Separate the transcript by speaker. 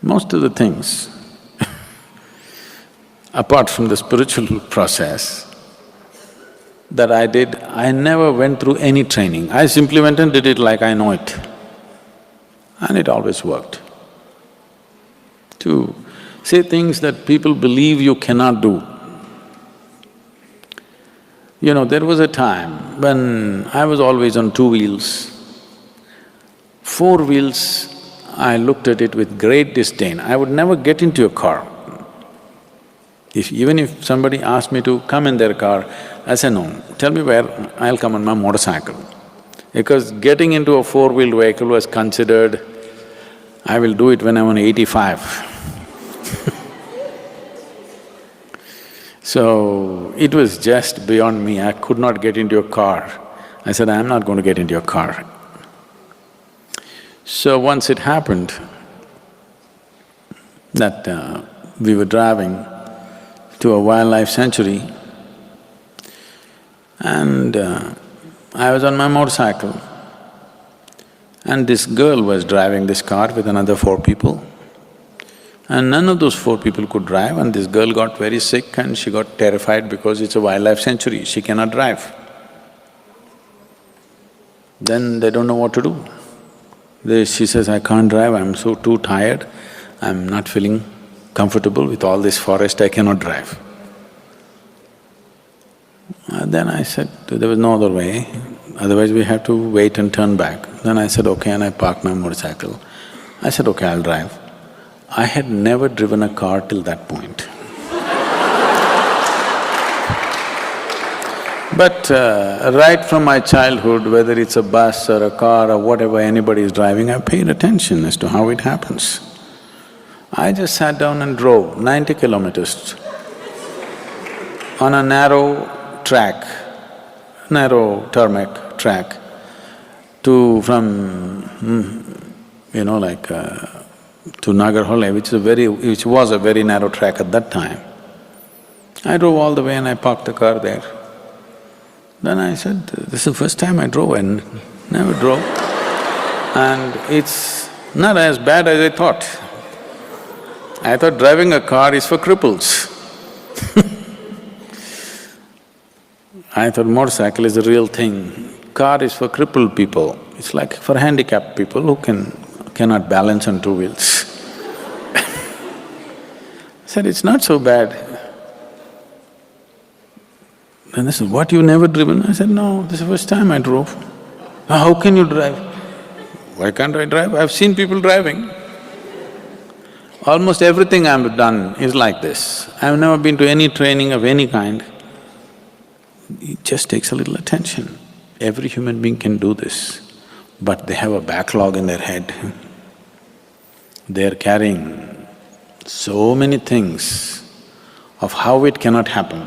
Speaker 1: Most of the things, apart from the spiritual process that I did, I never went through any training. I simply went and did it like I know it. And it always worked. To say things that people believe you cannot do. You know, there was a time when I was always on two wheels. Four wheels, I looked at it with great disdain. I would never get into a car. Even if somebody asked me to come in their car, I say, no, tell me where, I'll come on my motorcycle. Because getting into a four-wheeled vehicle was considered, I will do it when I'm 85. So, it was just beyond me, I could not get into a car. I said, I'm not going to get into a car. So once it happened that we were driving to a wildlife sanctuary and I was on my motorcycle and this girl was driving this car with another four people. And none of those four people could drive and this girl got very sick and she got terrified because it's a wildlife sanctuary, she cannot drive. Then they don't know what to do. She says, I can't drive, I'm so too tired, I'm not feeling comfortable with all this forest, I cannot drive. Then I said, there was no other way, otherwise we had to wait and turn back. Then I said, okay, and I parked my motorcycle. I said, okay, I'll drive. I had never driven a car till that point. But right from my childhood, whether it's a bus or a car or whatever anybody is driving, I paid attention as to how it happens. I just sat down and drove 90 kilometers on a narrow track, narrow tarmac track to Nagarhole, which was a very narrow track at that time. I drove all the way and I parked the car there. Then I said, this is the first time I drove and never drove. And it's not as bad as I thought. I thought driving a car is for cripples. I thought motorcycle is a real thing. Car is for crippled people. It's like for handicapped people who cannot balance on two wheels. I said, it's not so bad. And they said, what, you never driven? I said, no, this is the first time I drove. How can you drive? Why can't I drive? I've seen people driving. Almost everything I've done is like this. I've never been to any training of any kind. It just takes a little attention. Every human being can do this, but they have a backlog in their head. They're carrying so many things of how it cannot happen.